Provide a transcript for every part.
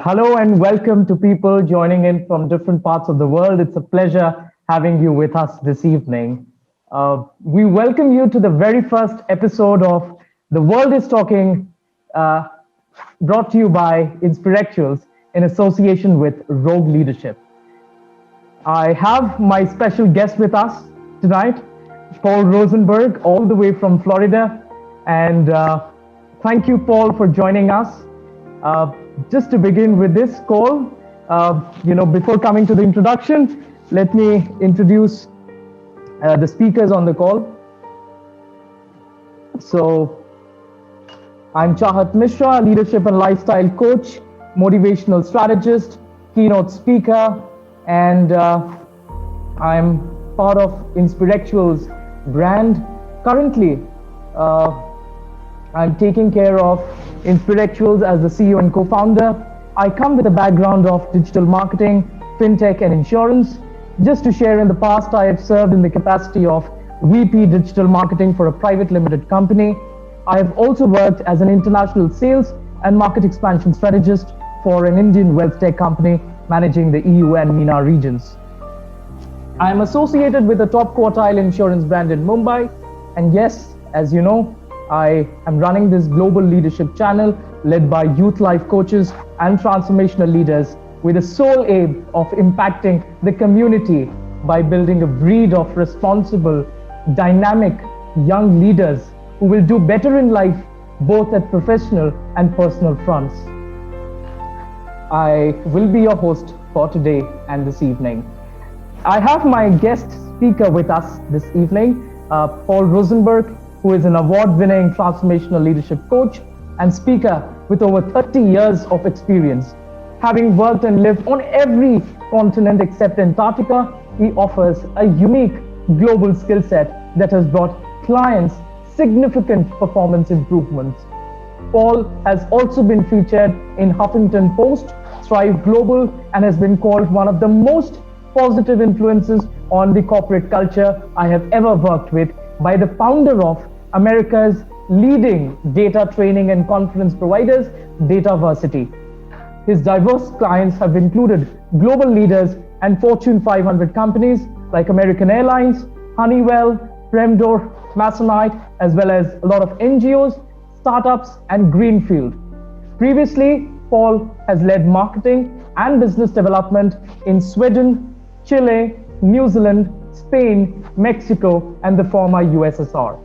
Hello and welcome to people joining in from different parts of the world. It's a pleasure having you with us this evening. We welcome you to the very first episode of The World is Talking, brought to you by Inspirectuals in association with Rogue Leadership. I have my special guest with us tonight, Paul Rosenberg, all the way from Florida. And thank you, Paul, for joining us. Just to begin with this call, before coming to the introduction, let me introduce the speakers on the call. So, I'm Chahat Mishra, leadership and lifestyle coach, motivational strategist, keynote speaker, and I'm part of Inspirectuals brand. Currently, I'm taking care of Inspirectuals as the CEO and co-founder. I come with a background of digital marketing, fintech, and insurance. Just to share, in the past, I have served in the capacity of VP Digital Marketing for a private limited company. I have also worked as an international sales and market expansion strategist for an Indian wealth tech company managing the EU and MENA regions. I am associated with a top quartile insurance brand in Mumbai. And yes, as you know, I am running this global leadership channel led by youth life coaches and transformational leaders with the sole aim of impacting the community by building a breed of responsible, dynamic young leaders who will do better in life, both at professional and personal fronts. I will be your host for today and this evening. I have my guest speaker with us this evening, Paul Rosenberg, who is an award-winning transformational leadership coach and speaker with over 30 years of experience. Having worked and lived on every continent except Antarctica, he offers a unique global skill set that has brought clients significant performance improvements. Paul has also been featured in Huffington Post, Thrive Global, and has been called one of the most positive influences on the corporate culture I have ever worked with by the founder of America's leading data training and conference providers, Dataversity. His diverse clients have included global leaders and Fortune 500 companies like American Airlines, Honeywell, Premdor, Masonite, as well as a lot of NGOs, startups, and Greenfield. Previously, Paul has led marketing and business development in Sweden, Chile, New Zealand, Spain, Mexico, and the former U.S.A.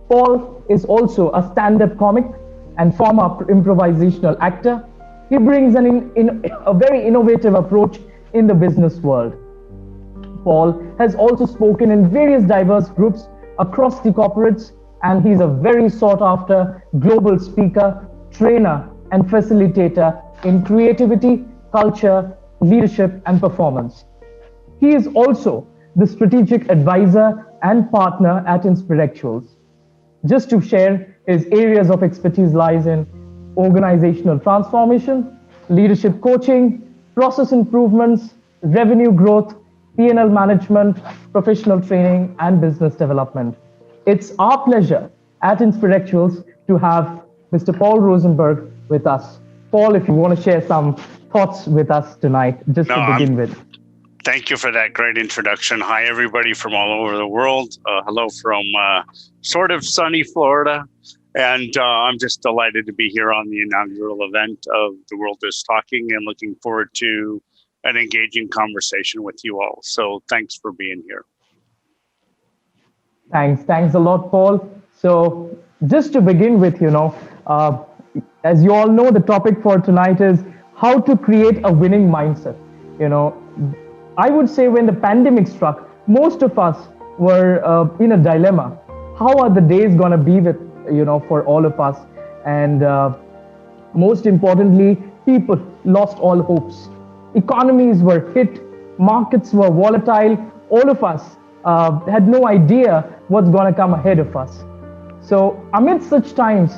Paul is also a stand-up comic and former improvisational actor. He brings a very innovative approach in the business world. Paul has also spoken in various diverse groups across the corporates, and he's a very sought-after global speaker, trainer, and facilitator in creativity, culture, leadership, and performance. He is also the strategic advisor and partner at Inspirectuals. Just to share, his areas of expertise lies in organizational transformation, leadership coaching, process improvements, revenue growth, P&L management, professional training, and business development. It's our pleasure at Inspirectuals to have Mr. Paul Rosenberg with us. Paul, if you want to share some thoughts with us tonight, just to begin with. Thank you for that great introduction. Hi, everybody from all over the world. Hello from sort of sunny Florida. And I'm just delighted to be here on the inaugural event of The World is Talking and looking forward to an engaging conversation with you all. So thanks for being here. Thanks a lot, Paul. So just to begin with, as you all know, the topic for tonight is how to create a winning mindset. I would say when the pandemic struck, most of us were in a dilemma. How are the days going to be with, for all of us? And most importantly, people lost all hopes. Economies were hit, markets were volatile. All of us had no idea what's going to come ahead of us. So amid such times,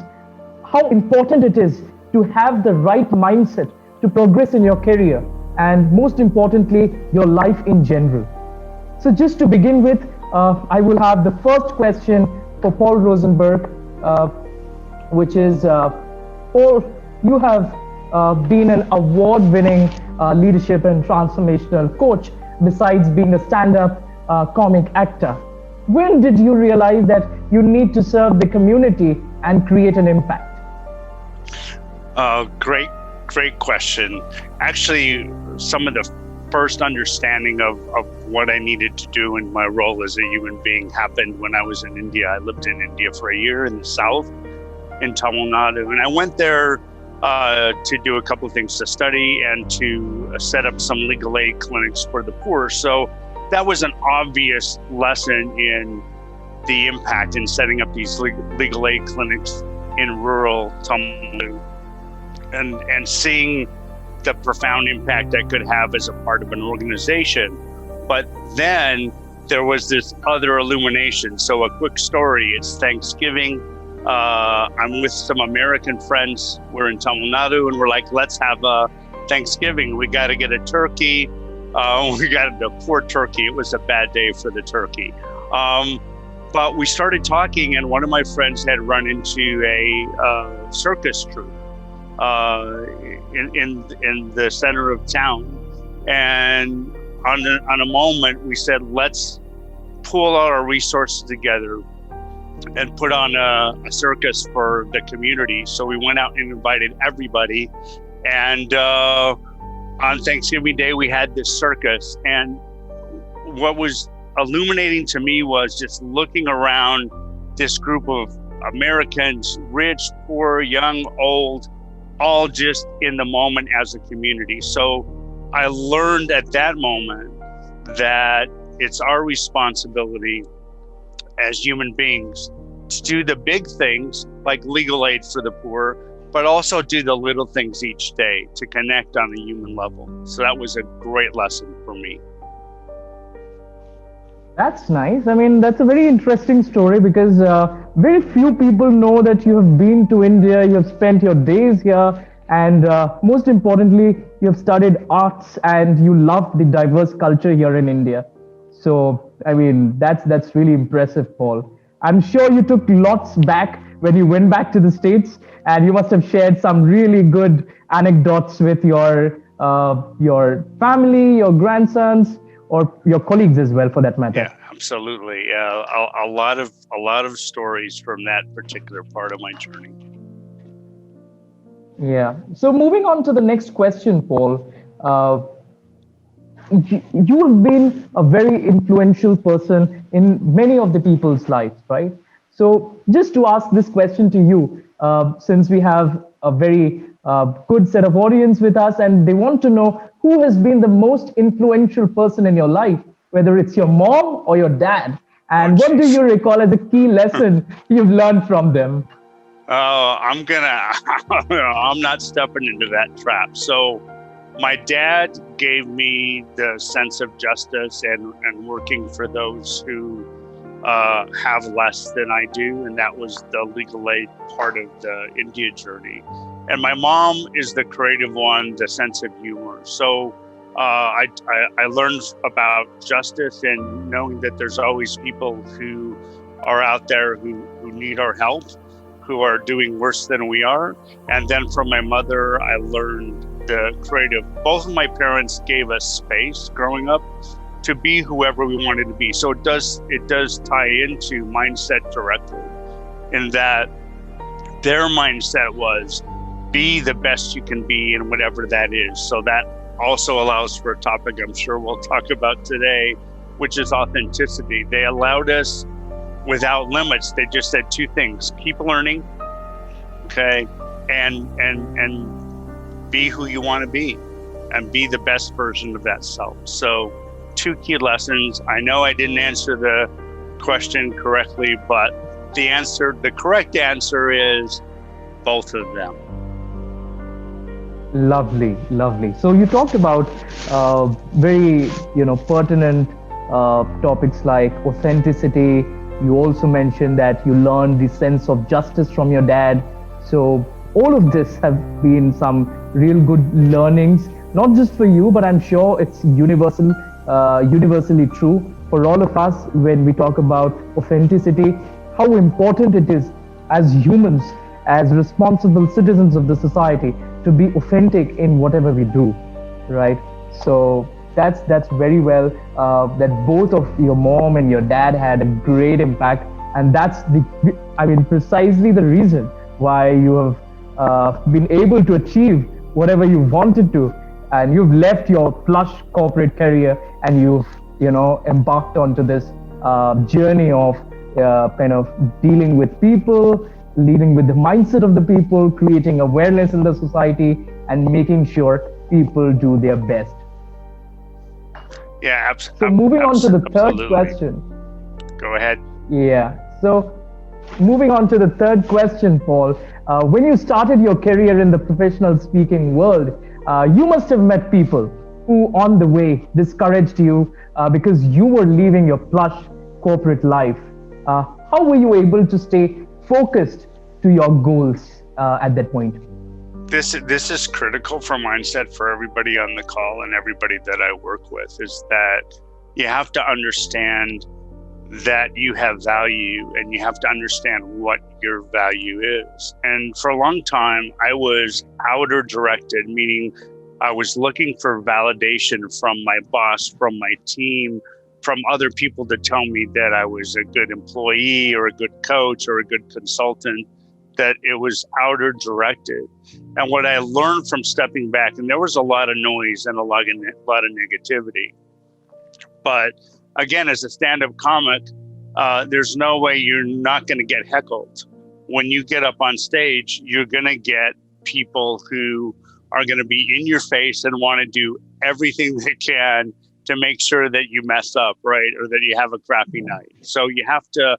how important it is to have the right mindset to progress in your career, and most importantly, your life in general. So just to begin with, I will have the first question for Paul Rosenberg, which is, Paul, you have been an award-winning leadership and transformational coach, besides being a stand-up comic actor. When did you realize that you need to serve the community and create an impact? Great question. Actually, some of the first understanding of what I needed to do in my role as a human being happened when I was in India. I lived in India for a year in the south, in Tamil Nadu, and I went there to do a couple of things, to study and to set up some legal aid clinics for the poor. So that was an obvious lesson in the impact in setting up these legal aid clinics in rural Tamil Nadu, and seeing the profound impact that could have as a part of an organization. But then there was this other illumination. So a quick story, it's Thanksgiving. I'm with some American friends. We're in Tamil Nadu and we're like, let's have a Thanksgiving. We got to get a turkey. We got a poor turkey. It was a bad day for the turkey. But we started talking, and one of my friends had run into a circus troupe in the center of town. And on a moment, we said, let's pull all our resources together and put on a circus for the community. So we went out and invited everybody. And on Thanksgiving Day, we had this circus. And what was illuminating to me was just looking around this group of Americans, rich, poor, young, old, all just in the moment as a community. So I learned at that moment that it's our responsibility as human beings to do the big things like legal aid for the poor, but also do the little things each day to connect on a human level. So that was a great lesson for me. That's nice. I mean, that's a very interesting story, because very few people know that you have been to India, you have spent your days here, and most importantly, you have studied arts and you love the diverse culture here in India. So, I mean, that's really impressive, Paul. I'm sure you took lots back when you went back to the States, and you must have shared some really good anecdotes with your family, your grandsons, or your colleagues as well, for that matter. Yeah, absolutely. Yeah, a lot of stories from that particular part of my journey. Yeah. So moving on to the next question, Paul. You have been a very influential person in many of the people's lives, right? So just to ask this question to you, since we have a very good set of audience with us, and they want to know who has been the most influential person in your life, whether it's your mom or your dad, and what do you recall as a key lesson you've learned from them? I'm not stepping into that trap. So my dad gave me the sense of justice and working for those who have less than I do, and that was the legal aid part of the India journey. And my mom is the creative one, the sense of humor. So I learned about justice and knowing that there's always people who are out there who need our help, who are doing worse than we are. And then from my mother, I learned the creative. Both of my parents gave us space growing up to be whoever we wanted to be. So it does tie into mindset directly, in that their mindset was be the best you can be in whatever that is. So that also allows for a topic I'm sure we'll talk about today, which is authenticity. They allowed us without limits. They just said two things: keep learning, okay, and be who you want to be and be the best version of that self. So two key lessons. I know I didn't answer the question correctly, but the correct answer is both of them. Lovely, lovely. So you talked about very, pertinent topics like authenticity. You also mentioned that you learned the sense of justice from your dad. So all of this have been some real good learnings, not just for you, but I'm sure it's universally true for all of us when we talk about authenticity, how important it is as humans. as responsible citizens of the society to be authentic in whatever we do, right? So that's very well, that both of your mom and your dad had a great impact, and that's precisely the reason why you have been able to achieve whatever you wanted to, and you've left your plush corporate career and you've embarked onto this journey of kind of dealing with people, leading with the mindset of the people, creating awareness in the society, and making sure people do their best. Yeah, so moving on to the third question. Go ahead. Yeah. So moving on to the third question, Paul. When you started your career in the professional speaking world, you must have met people who on the way discouraged you because you were leaving your plush corporate life. How were you able to stay focused to your goals at that point? This is critical for mindset for everybody on the call and everybody that I work with, is that you have to understand that you have value, and you have to understand what your value is. And for a long time, I was outer directed, meaning I was looking for validation from my boss, from my team, from other people to tell me that I was a good employee or a good coach or a good consultant, that it was outer directed. And what I learned from stepping back, and there was a lot of noise and a lot of negativity, but again, as a stand-up comic, there's no way you're not going to get heckled. When you get up on stage, you're going to get people who are going to be in your face and want to do everything they can to make sure that you mess up, right? Or that you have a crappy night. So you have to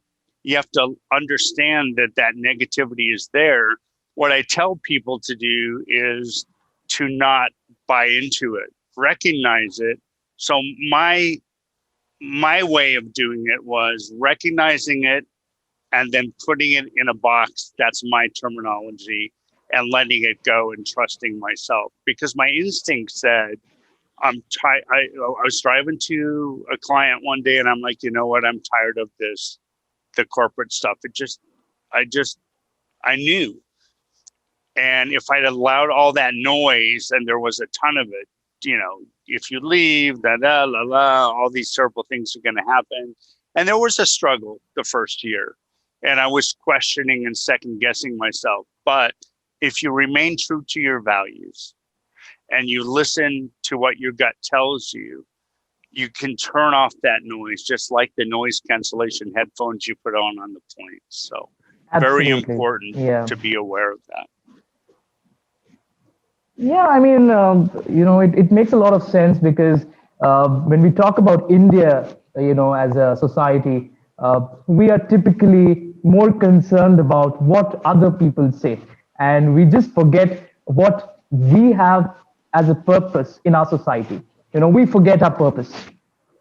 understand that negativity is there. What I tell people to do is to not buy into it, recognize it. So my way of doing it was recognizing it and then putting it in a box. That's my terminology, and letting it go and trusting myself, because my instinct said, I was driving to a client one day and I'm like, you know what? I'm tired of the corporate stuff. I knew. And if I'd allowed all that noise, and there was a ton of it, if you leave, all these terrible things are going to happen. And there was a struggle the first year, and I was questioning and second guessing myself. But if you remain true to your values and you listen to what your gut tells you, you can turn off that noise, just like the noise cancellation headphones you put on the plane. So Absolutely. Very important to be aware of that. Yeah, it makes a lot of sense, because when we talk about India, as a society, we are typically more concerned about what other people say, and we just forget what we have as a purpose in our society. We forget our purpose.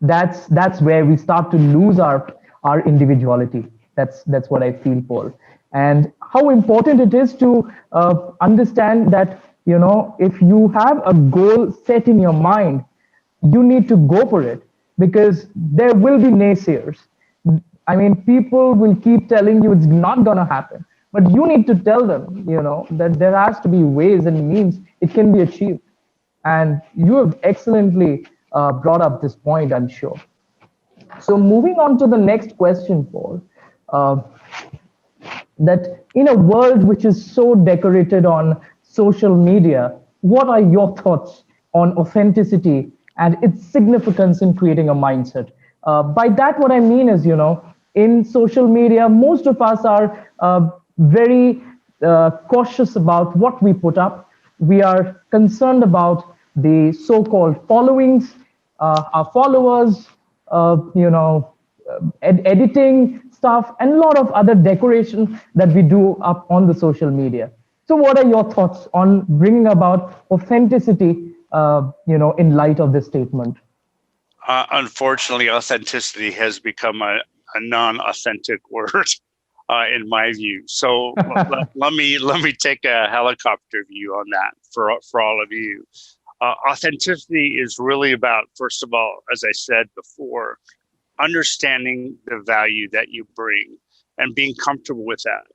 That's where we start to lose our individuality. That's what I feel, Paul. And how important it is to understand that, if you have a goal set in your mind, you need to go for it, because there will be naysayers. People will keep telling you it's not going to happen, but you need to tell them, that there has to be ways and means it can be achieved. And you have excellently brought up this point, I'm sure. So moving on to the next question, Paul, that in a world which is so decorated on social media, what are your thoughts on authenticity and its significance in creating a mindset? By that, what I mean is, in social media, most of us are very cautious about what we put up. We are concerned about the so-called followings, our followers, editing stuff, and a lot of other decoration that we do up on the social media. So what are your thoughts on bringing about authenticity, in light of this statement? Unfortunately, authenticity has become a non-authentic word, in my view. So let me take a helicopter view on that for all of you. Authenticity is really about, first of all, as I said before, understanding the value that you bring and being comfortable with that.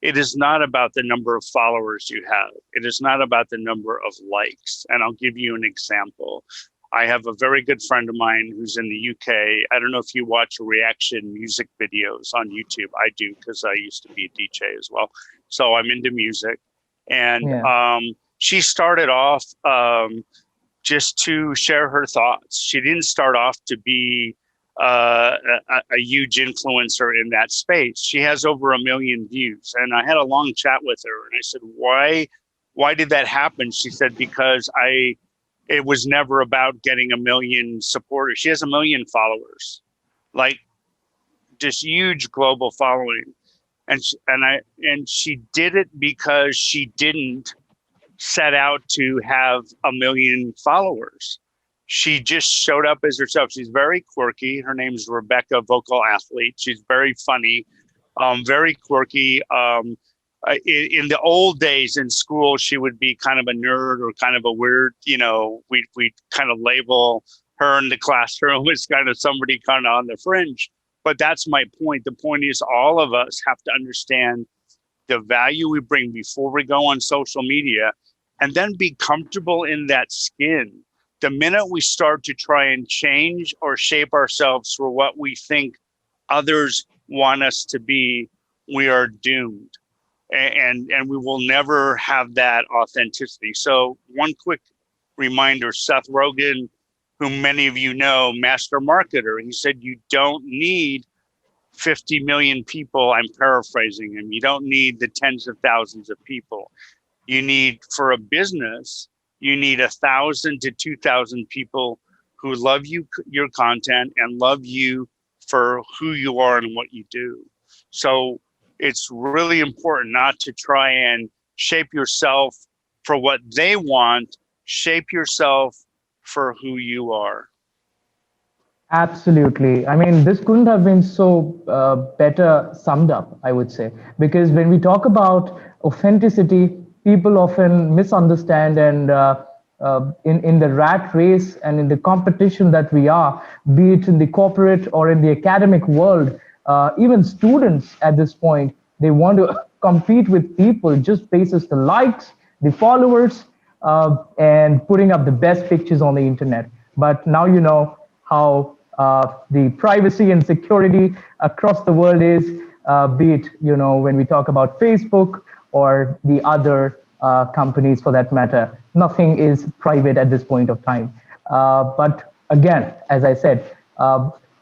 It is not about the number of followers you have. It is not about the number of likes. And I'll give you an example. I have a very good friend of mine who's in the UK. I don't know if you watch reaction music videos on YouTube. I do, because I used to be a DJ as well. So I'm into music. And she started off just to share her thoughts. She didn't start off to be a huge influencer in that space. She has over 1 million views. And I had a long chat with her and I said, why did that happen? She said, because it was never about getting 1 million supporters. She has 1 million followers, like just huge global following. And she did it because she didn't set out to have 1 million followers. She just showed up as herself. She's very quirky. Her name's Rebecca, vocal athlete. She's very funny, very quirky. In the old days in school, she would be kind of a nerd or kind of a weird, we'd kind of label her in the classroom as kind of somebody kind of on the fringe. But that's my point. The point is all of us have to understand the value we bring before we go on social media and then be comfortable in that skin. The minute we start to try and change or shape ourselves for what we think others want us to be, we are doomed. And we will never have that authenticity. So one quick reminder, Seth Rogen, whom many of you know, master marketer, he said, you don't need 50 million people. I'm paraphrasing him. You don't need the tens of thousands of people. You need, for a business, you need 1,000 to 2,000 people who love you, your content, and love you for who you are and what you do. So it's really important not to try and shape yourself for what they want. Shape yourself for who you are. Absolutely. I mean, this couldn't have been so better summed up, I would say, because when we talk about authenticity, people often misunderstand, and in the rat race and in the competition that we are, be it in the corporate or in the academic world, even students at this point, they want to compete with people just basis the likes, the followers, and putting up the best pictures on the internet. But now you know how the privacy and security across the world is, be it, when we talk about Facebook or the other companies for that matter. Nothing is private at this point of time. But again, as I said,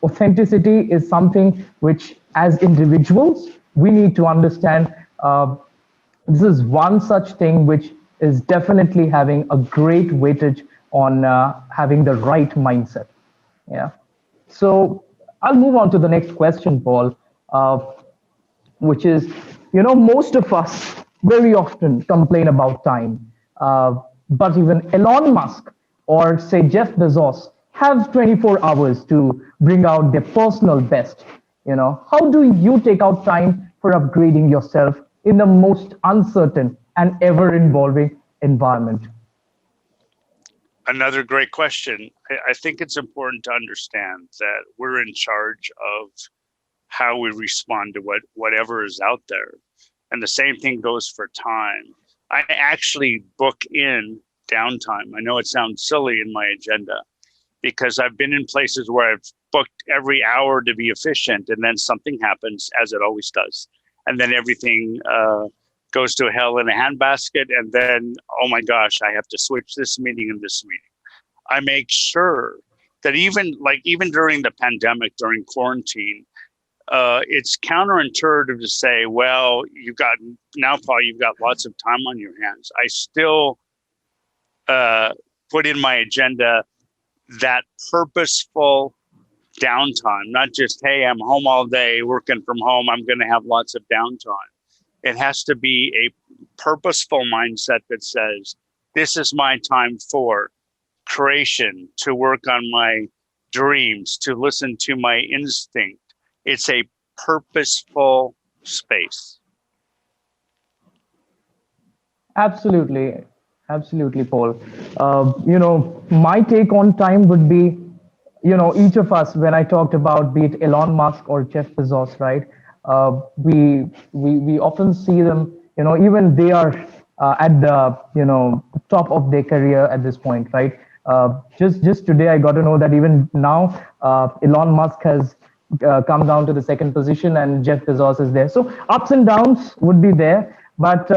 authenticity is something which, as individuals, we need to understand. This is one such thing which is definitely having a great weightage on having the right mindset. Yeah. So I'll move on to the next question, Paul, which is, most of us very often complain about time, but even Elon Musk or say Jeff Bezos have 24 hours to bring out their personal best. How do you take out time for upgrading yourself in the most uncertain and ever-evolving environment? Another great question. I think it's important to understand that we're in charge of how we respond to whatever is out there. And the same thing goes for time. I actually book in downtime. I know it sounds silly in my agenda because I've been in places where I've booked every hour to be efficient, and then something happens, as it always does. And then everything goes to hell in a handbasket. And then, oh my gosh, I have to switch this meeting and this meeting. I make sure that even during the pandemic, during quarantine, it's counterintuitive to say, well, Paul, you've got lots of time on your hands. I still put in my agenda that purposeful downtime, not just, hey, I'm home all day working from home, I'm going to have lots of downtime. It has to be a purposeful mindset that says, this is my time for creation, to work on my dreams, to listen to my instinct. It's a purposeful space. Absolutely, Paul. My take on time would be, each of us, when I talked about be it Elon Musk or Jeff Bezos, right? We often see them, even they are at the top of their career at this point, right? Just today, I got to know that even now, Elon Musk has come down to the second position, and Jeff Bezos is there. So ups and downs would be there, but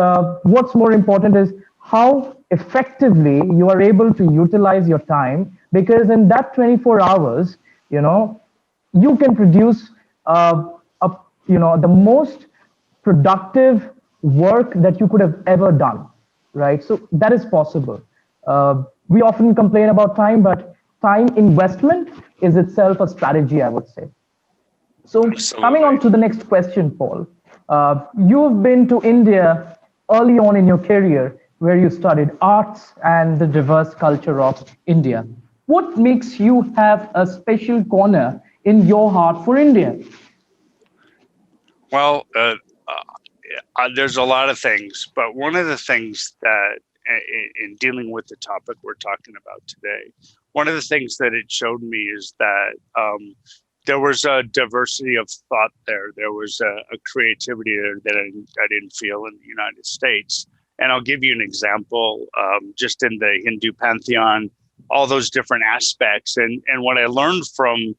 what's more important is how effectively you are able to utilize your time, because in that 24 hours, you can produce a the most productive work that you could have ever done, right? So that is possible. We often complain about time, but time investment is itself a strategy, I would say. So coming on to the next question, Paul, you've been to India early on in your career, where you studied arts and the diverse culture of India. What makes you have a special corner in your heart for India? Well, there's a lot of things, but one of the things that in dealing with the topic we're talking about today, one of the things that it showed me is that there was a diversity of thought there. There was a creativity there that I didn't feel in the United States. And I'll give you an example, just in the Hindu pantheon, all those different aspects. And what I learned from,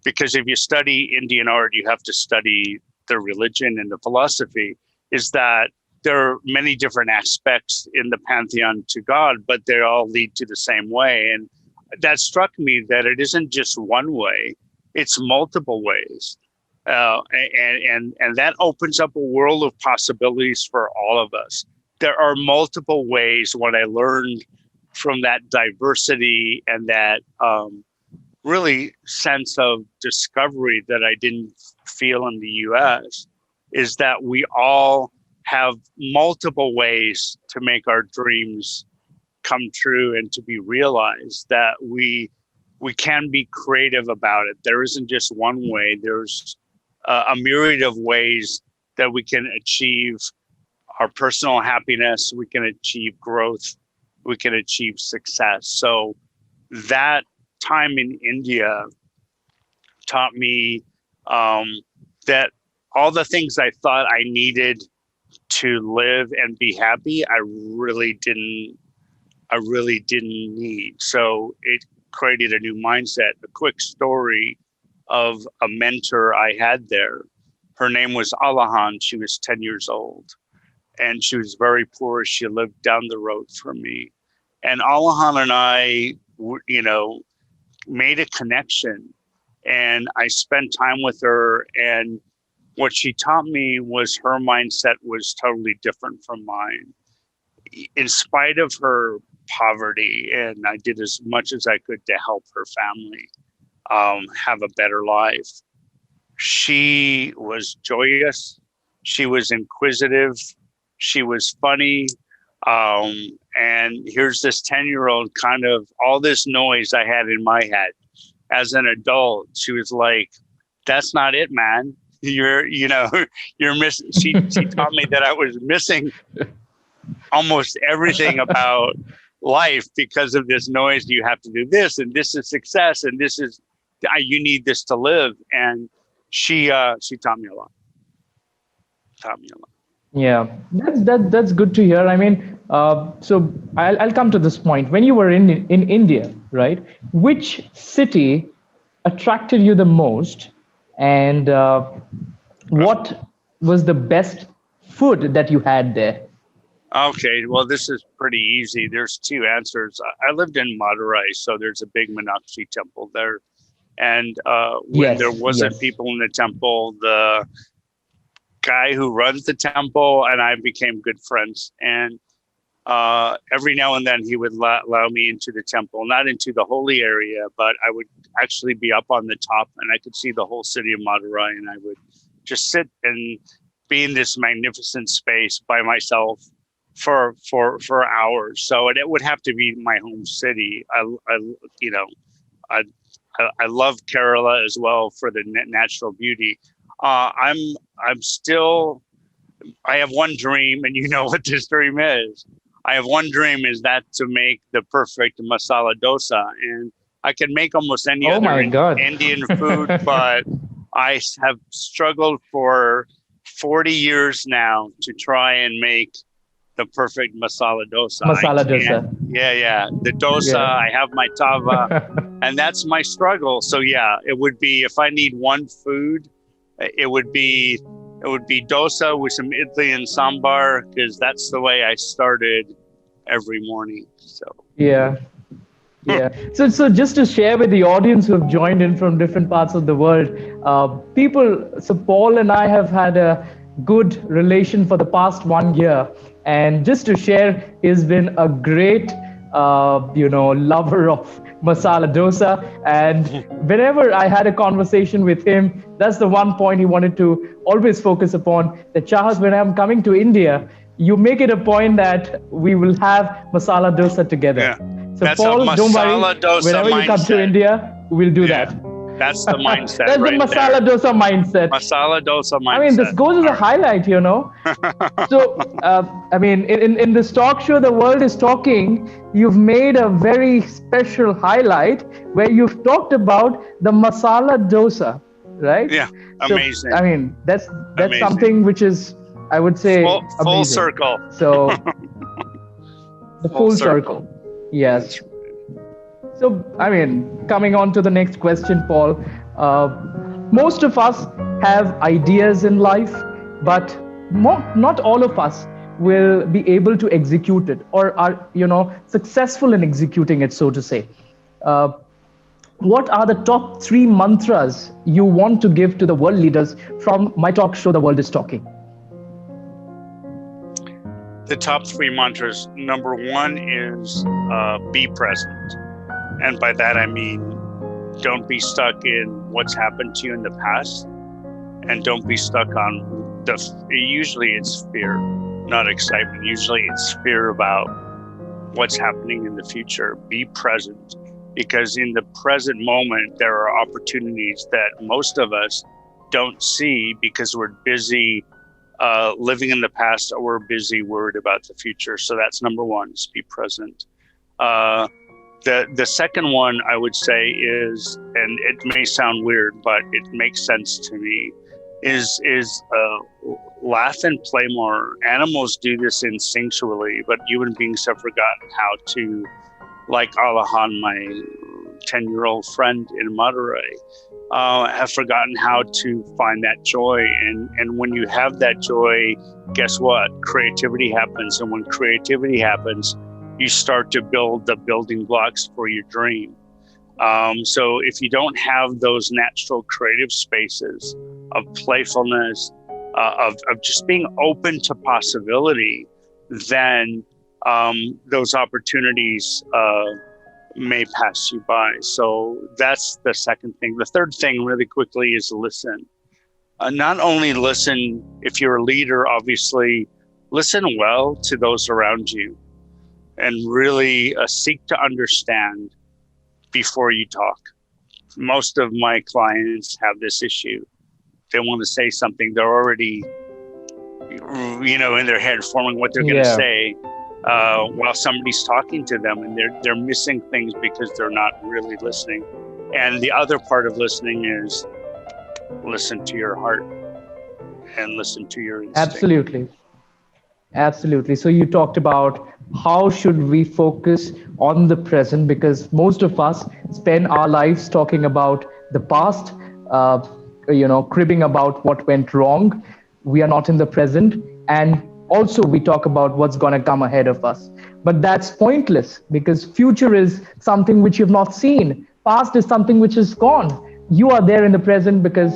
because if you study Indian art, you have to study the religion and the philosophy, is that there are many different aspects in the pantheon to God, but they all lead to the same way. And that struck me that it isn't just one way, it's multiple ways. And that opens up a world of possibilities for all of us. There are multiple ways. What I learned from that diversity and that really sense of discovery that I didn't feel in the US is that we all have multiple ways to make our dreams come true and to be realized, that we can be creative about it. There isn't just one way. There's a myriad of ways that we can achieve our personal happiness, we can achieve growth, we can achieve success. So that time in India taught me that all the things I thought I needed to live and be happy, I really didn't need. So it created a new mindset. A quick story of a mentor I had there. Her name was Alahan. She was 10 years old and she was very poor. She lived down the road from me. And Alahan and I, made a connection, and I spent time with her, and what she taught me was her mindset was totally different from mine. In spite of her poverty, and I did as much as I could to help her family have a better life. She was joyous. She was inquisitive. She was funny. And here's this 10-year-old, kind of all this noise I had in my head as an adult. She was like, that's not it, man. You're missing. She taught me that I was missing almost everything about life because of this noise. You have to do this, and this is success, and this is, you need this to live. And she taught me a lot. Yeah, that's good to hear. I mean, so I'll come to this point. When you were in India, right? Which city attracted you the most, and what was the best food that you had there? Okay, well, this is pretty easy. There's two answers. I lived in Madurai, so there's a big Meenakshi temple there. And when there wasn't people in the temple, the guy who runs the temple and I became good friends. And every now and then he would allow me into the temple, not into the holy area, but I would actually be up on the top and I could see the whole city of Madurai, and I would just sit and be in this magnificent space by myself for hours. So it would have to be my home city. I love Kerala as well for the natural beauty. I have one dream, and you know what this dream is. I have one dream, is that to make the perfect masala dosa, and I can make almost any other Indian food, but I have struggled for 40 years now to try and make the perfect masala dosa. Masala dosa. Yeah. The dosa, Yeah. I have my tava, and that's my struggle. So yeah, it would be, if I need one food, it would be dosa with some idli and sambar, because that's the way I started every morning. So Yeah. So just to share with the audience who have joined in from different parts of the world, so Paul and I have had a good relation for the past 1 year, and just to share, he's been a great, lover of masala dosa. And whenever I had a conversation with him, that's the one point he wanted to always focus upon. That Chahat, when I'm coming to India, you make it a point that we will have masala dosa together. yeah, So that's Paul, a don't masala worry. dosa Whenever you come to mindset. India, we'll do Yeah. that. That's the mindset. That's right the masala there. dosa mindset. Masala dosa mindset. I mean, this goes as a highlight, So, in this talk show, The World is Talking, you've made a very special highlight where you've talked about the masala dosa, right? Yeah, amazing. So, I mean, that's Amazing. something which is, I would say, full amazing. circle. So, the full circle. Yes. So, I mean, coming on to the next question, Paul, most of us have ideas in life, but not all of us will be able to execute it or are, successful in executing it, so to say. What are the top 3 mantras you want to give to the world leaders from my talk show, The World is Talking? The top 3 mantras. Number 1 is be present. And by that, I mean, don't be stuck in what's happened to you in the past, and don't be stuck on usually it's fear, not excitement. Usually it's fear about what's happening in the future. Be present, because in the present moment, there are opportunities that most of us don't see because we're busy living in the past, or we're busy worried about the future. So that's number 1, is be present. The second one I would say is, and it may sound weird, but it makes sense to me, is laugh and play more. Animals do this instinctually, but human beings have forgotten how to, like Alahan, my 10-year-old friend in Madurai, have forgotten how to find that joy. And when you have that joy, guess what? Creativity happens. And when creativity happens, you start to build the building blocks for your dream. So if you don't have those natural creative spaces of playfulness, of just being open to possibility, then those opportunities may pass you by. So that's the second thing. The third thing, really quickly, is listen. Not only listen, if you're a leader, obviously, listen well to those around you, and really seek to understand before you talk. Most of my clients have this issue. They want to say something. They're already, in their head forming what they're going to say while somebody's talking to them, and they're missing things because they're not really listening. And the other part of listening is listen to your heart and listen to your instinct. Absolutely. So you talked about how should we focus on the present, because most of us spend our lives talking about the past, cribbing about what went wrong. We are not in the present. And also we talk about what's going to come ahead of us. But that's pointless, because future is something which you've not seen. Past is something which is gone. You are there in the present because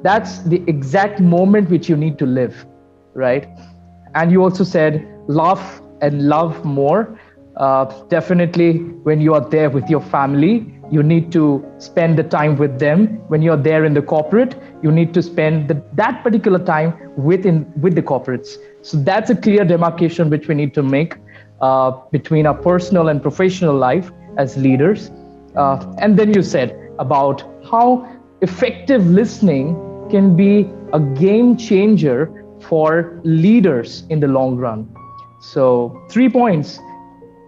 that's the exact moment which you need to live, right? And you also said laugh and love more. Definitely with you are there with your family, you need to spend the time with them. When you're there in the corporate, you need to spend that particular time with the corporates. So that's a clear demarcation which we need to make between our personal and professional life as leaders. And then you said about how effective listening can be a game changer for leaders in the long run. So 3 points: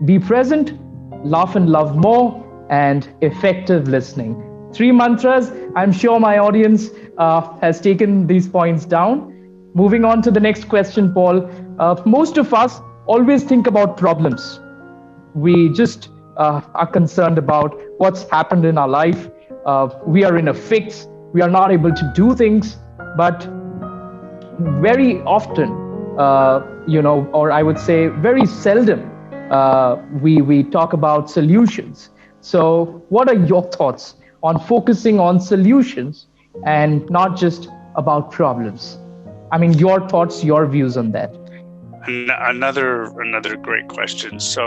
be present, laugh and love more, and effective listening. Three mantras. I'm sure my audience has taken these points down. Moving on to the next question, Paul. Most of us always think about problems. We just are concerned about what's happened in our life. We are in a fix. We are not able to do things. But very often, or I would say very seldom, we talk about solutions. So, what are your thoughts on focusing on solutions and not just about problems? I mean, your thoughts, your views on that. Another great question. So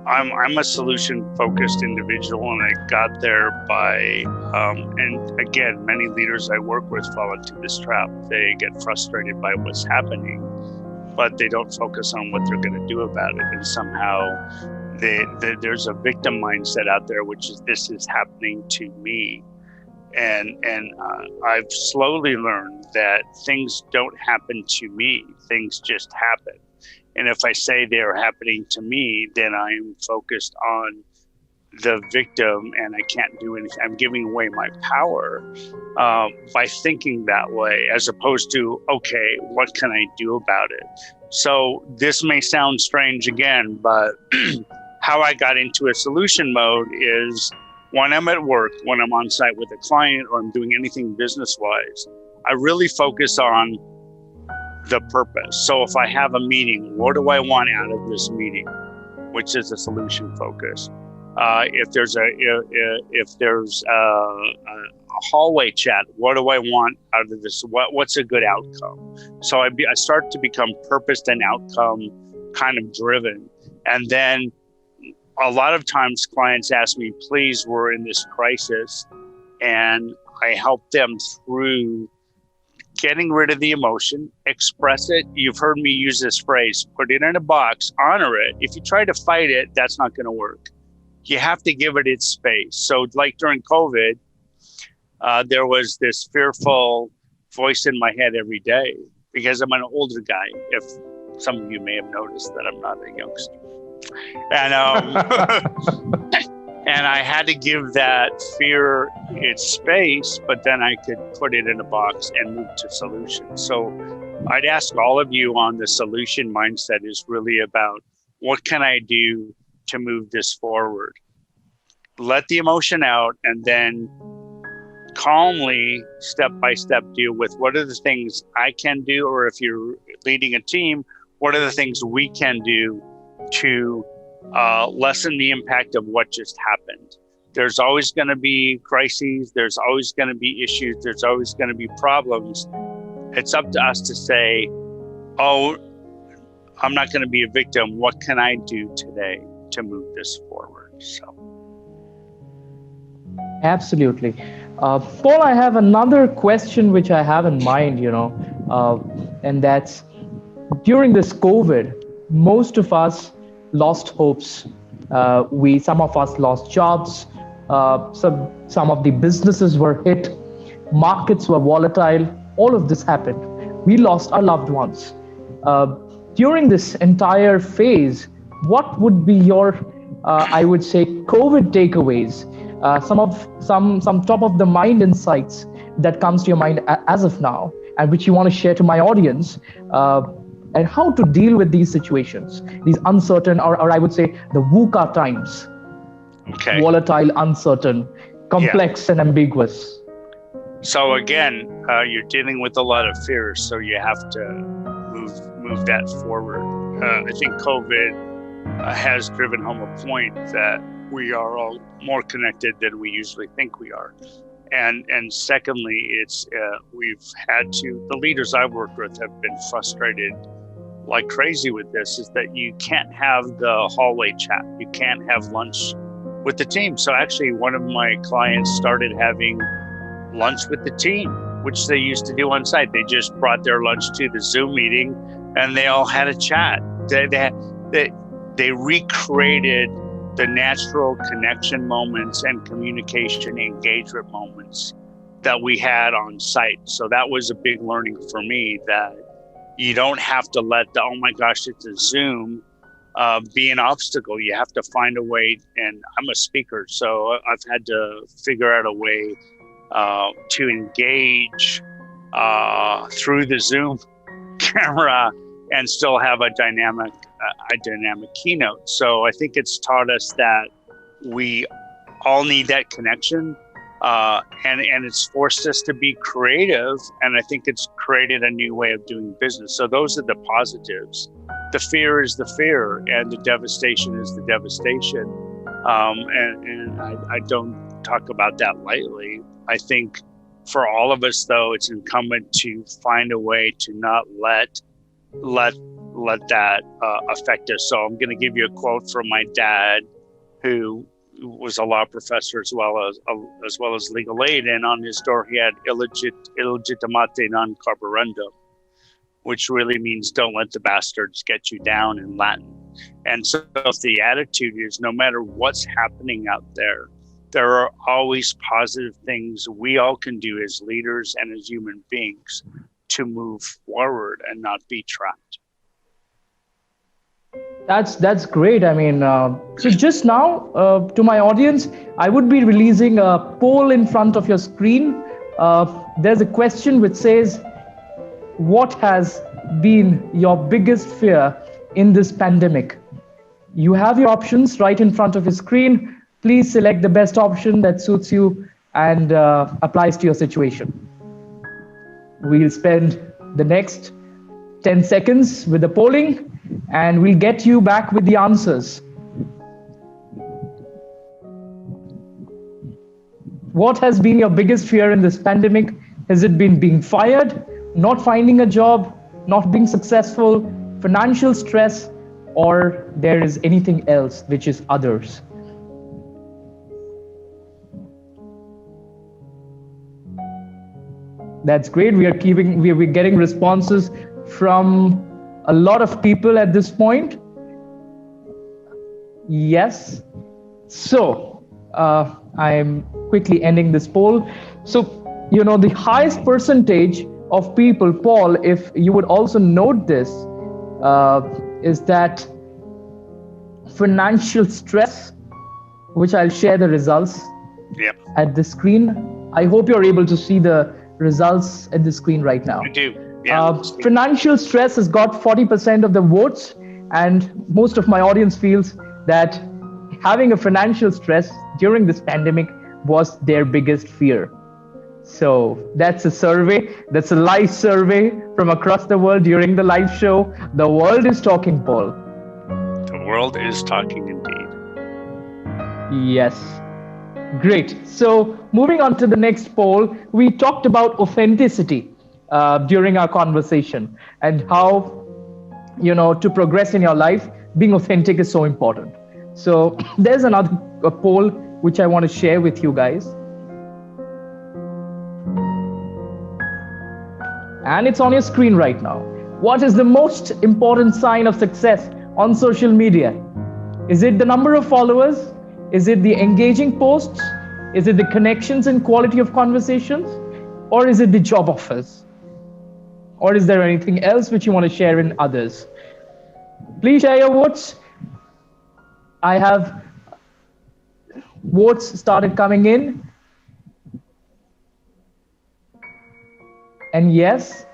I'm a solution focused individual, and I got there by and again, many leaders I work with fall into this trap. They get frustrated by what's happening, but they don't focus on what they're going to do about it, and somehow there's a victim mindset out there, which is, this is happening to me. And I've slowly learned that things don't happen to me, things just happen. And if I say they're happening to me, then I'm focused on the victim and I can't do anything. I'm giving away my power by thinking that way, as opposed to, okay, what can I do about it? So this may sound strange again, but how I got into a solution mode is, when I'm at work, when I'm on site with a client, or I'm doing anything business-wise, I really focus on the purpose. So if I have a meeting, what do I want out of this meeting? Which is a solution focus. If there's a hallway chat, what do I want out of this? What's a good outcome? So I start to become purpose and outcome kind of driven, and then a lot of times clients ask me, please, we're in this crisis, and I help them through getting rid of the emotion, express it. You've heard me use this phrase, put it in a box, honor it. If you try to fight it, that's not going to work. You have to give it its space. So like during COVID, there was this fearful voice in my head every day, because I'm an older guy. If some of you may have noticed that I'm not a youngster. And and I had to give that fear its space, but then I could put it in a box and move to solutions. So I'd ask all of you, on the solution mindset is really about, what can I do to move this forward? Let the emotion out, and then calmly, step by step, deal with what are the things I can do, or if you're leading a team, what are the things we can do to lessen the impact of what just happened. There's always going to be crises. There's always going to be issues. There's always going to be problems. It's up to us to say, oh, I'm not going to be a victim. What can I do today to move this forward? So. Absolutely. Paul, I have another question which I have in mind, and that's, during this COVID, most of us lost hopes. Some of us lost jobs. Some of the businesses were hit. Markets were volatile. All of this happened. We lost our loved ones. During this entire phase, what would be your, I would say, COVID takeaways? Some top of the mind insights that comes to your mind as of now, and which you want to share to my audience. And how to deal with these situations, these uncertain, or I would say the VUCA times. Okay. Volatile, uncertain, complex, and ambiguous. So again, you're dealing with a lot of fears, so you have to move that forward. I think COVID has driven home a point that we are all more connected than we usually think we are. And secondly, it's we've had to, the leaders I've worked with have been frustrated like crazy with this, is that you can't have the hallway chat. You can't have lunch with the team. So actually, one of my clients started having lunch with the team, which they used to do on site. They just brought their lunch to the Zoom meeting and they all had a chat. They recreated the natural connection moments and communication engagement moments that we had on site. So that was a big learning for me, that you don't have to let the, oh my gosh, it's a Zoom, be an obstacle. You have to find a way, and I'm a speaker, so I've had to figure out a way to engage through the Zoom camera and still have a dynamic keynote. So I think it's taught us that we all need that connection, and it's forced us to be creative, and I think it's created a new way of doing business. So those are the positives. The fear is the fear, and the devastation is the devastation. And I don't talk about that lightly. I think for all of us, though, it's incumbent to find a way to not let that affect us. So I'm going to give you a quote from my dad, who was a law professor as well as legal aid, and on his door he had illegitimate non carborundum, which really means don't let the bastards get you down in Latin. And so if the attitude is no matter what's happening out there, there are always positive things we all can do as leaders and as human beings to move forward and not be trapped. That's great. I mean, so just now, to my audience, I would be releasing a poll in front of your screen. There's a question which says, what has been your biggest fear in this pandemic? You have your options right in front of your screen. Please select the best option that suits you and applies to your situation. We'll spend the next 10 seconds with the polling, and we'll get you back with the answers. What has been your biggest fear in this pandemic? Has it been being fired, not finding a job, not being successful, financial stress, or there is anything else which is others? That's great. We're getting responses from a lot of people at this point. Yes. So I'm quickly ending this poll. So, the highest percentage of people, Paul, if you would also note this, is that financial stress, which I'll share the results at the screen. I hope you're able to see the results at the screen right now. I do. Yeah. Financial stress has got 40% of the votes, and most of my audience feels that having a financial stress during this pandemic was their biggest fear. So that's a survey. That's a live survey from across the world during the live show. The world is talking, Paul. The world is talking indeed. Yes. Great. So moving on to the next poll, we talked about authenticity during our conversation, and how, to progress in your life, being authentic is so important. So there's another poll which I want to share with you guys. And it's on your screen right now. What is the most important sign of success on social media? Is it the number of followers? Is it the engaging posts? Is it the connections and quality of conversations? Or is it the job offers? Or is there anything else which you want to share in others? Please share your votes. I have votes started coming in. And yes,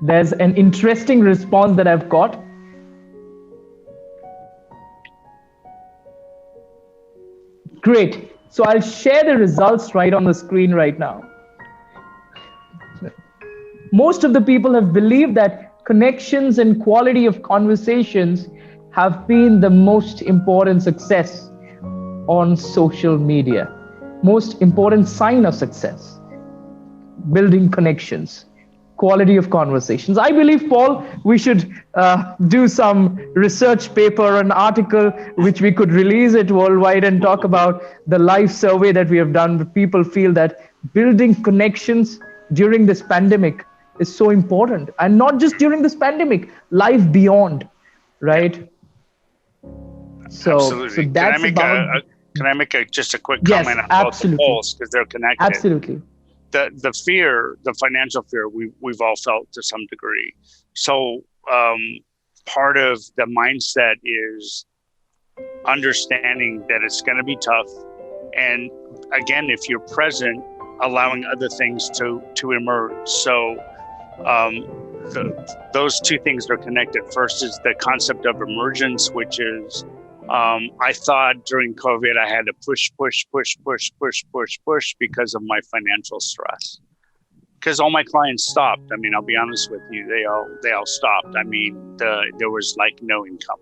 there's an interesting response that I've got. Great. So I'll share the results right on the screen right now. Most of the people have believed that connections and quality of conversations have been the most important success on social media. Most important sign of success. Building connections, quality of conversations. I believe, Paul, we should do some research paper, an article, which we could release it worldwide and talk about the live survey that we have done. People feel that building connections during this pandemic is so important, and not just during this pandemic, life beyond, right? So, absolutely. So that's can I make just a quick comment about the polls, because they're connected? Absolutely. The fear, the financial fear, we've all felt to some degree. So part of the mindset is understanding that it's going to be tough. And again, if you're present, allowing other things to emerge. So those two things are connected. First is the concept of emergence, which is I thought during COVID I had to push because of my financial stress. Because all my clients stopped. I mean, I'll be honest with you, they all stopped. I mean, there was like no income,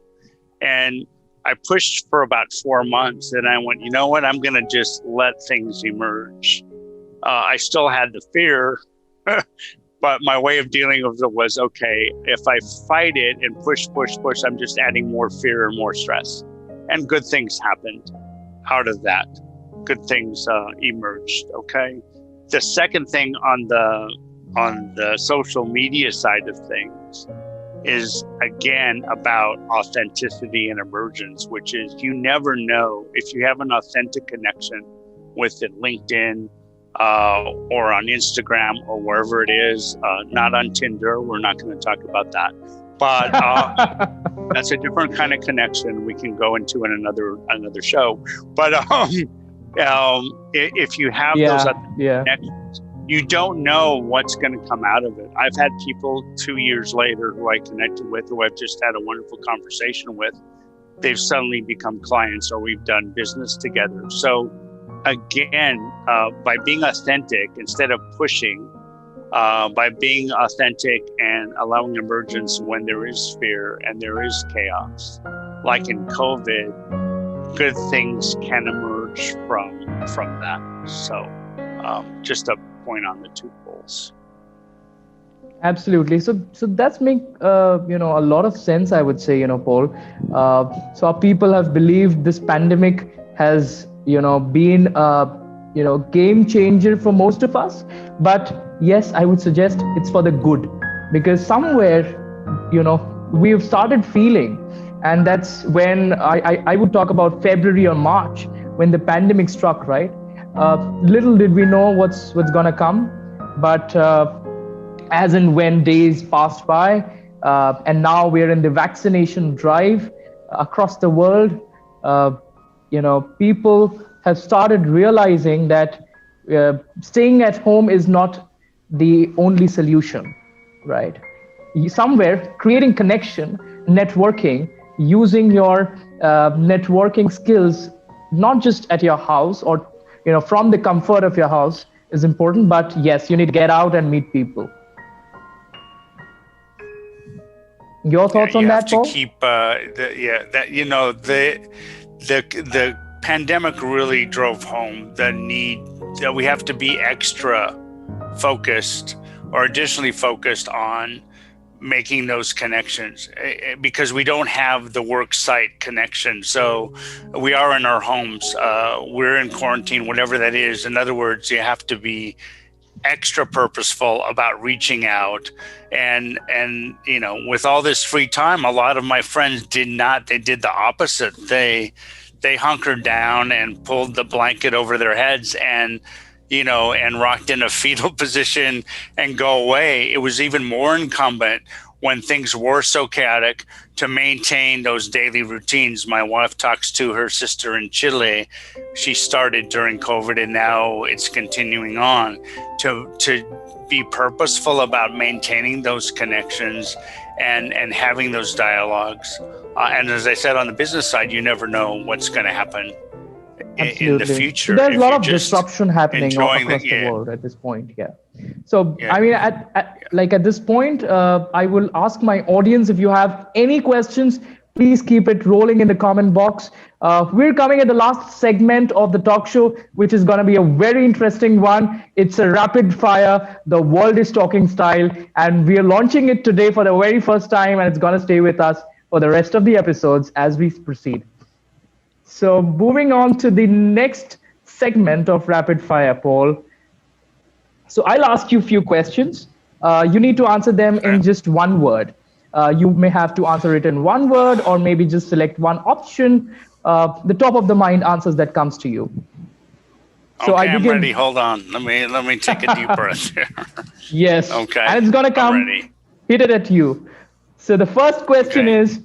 and I pushed for about 4 months, and I went, you know what? I'm going to just let things emerge. I still had the fear, but my way of dealing with it was, okay, if I fight it and push, I'm just adding more fear and more stress. And good things happened out of that. Good things emerged. Okay. The second thing on the social media side of things is again about authenticity and emergence, which is you never know if you have an authentic connection with it, LinkedIn or on Instagram or wherever it is, not on Tinder. We're not going to talk about that, but that's a different kind of connection we can go into in another show. But if you have those connections, you don't know what's going to come out of it. I've had people 2 years later who I connected with, who I've just had a wonderful conversation with. They've suddenly become clients, or we've done business together. So again, by being authentic instead of pushing, by being authentic and allowing emergence when there is fear and there is chaos, like in COVID, good things can emerge from that. So just a point on the two poles. Absolutely. So that's make a lot of sense, I would say, Paul. So our people have believed this pandemic has been a game changer for most of us. But yes, I would suggest it's for the good, because somewhere we've started feeling, and that's when I would talk about February or March when the pandemic struck, right? Little did we know what's gonna come, but as and when days passed by, and now we're in the vaccination drive across the world, people have started realizing that staying at home is not the only solution, right? Somewhere creating connection, networking, using your networking skills, not just at your house or from the comfort of your house is important, but yes, you need to get out and meet people. Your thoughts on that, Paul? You have to keep the pandemic really drove home the need that we have to be extra focused or additionally focused on making those connections, because we don't have the work site connection. So we are in our homes, we're in quarantine, whatever that is. In other words, you have to be extra purposeful about reaching out, and with all this free time, a lot of my friends did the opposite. They hunkered down and pulled the blanket over their heads and rocked in a fetal position and go away. It was even more incumbent when things were so chaotic to maintain those daily routines. My wife talks to her sister in Chile. She started during COVID, and now it's continuing on to be purposeful about maintaining those connections and having those dialogues. And as I said, on the business side, you never know what's going to happen in the future. So there's a lot of disruption happening across the world at this point. Yeah. So I mean, at this point, I will ask my audience, if you have any questions, please keep it rolling in the comment box. We're coming at the last segment of the talk show, which is going to be a very interesting one. It's a rapid fire, the world is talking style, and we are launching it today for the very first time, and it's going to stay with us for the rest of the episodes as we proceed. So moving on to the next segment of rapid fire, Paul. So I'll ask you a few questions. You need to answer them in just one word. You may have to answer it in one word, or maybe just select one option. The top of the mind answers that comes to you. So okay, I'm ready. Hold on. Let me take a deep breath here. Yes. Okay. And it's gonna come. Hit it at you. So the first question Okay. is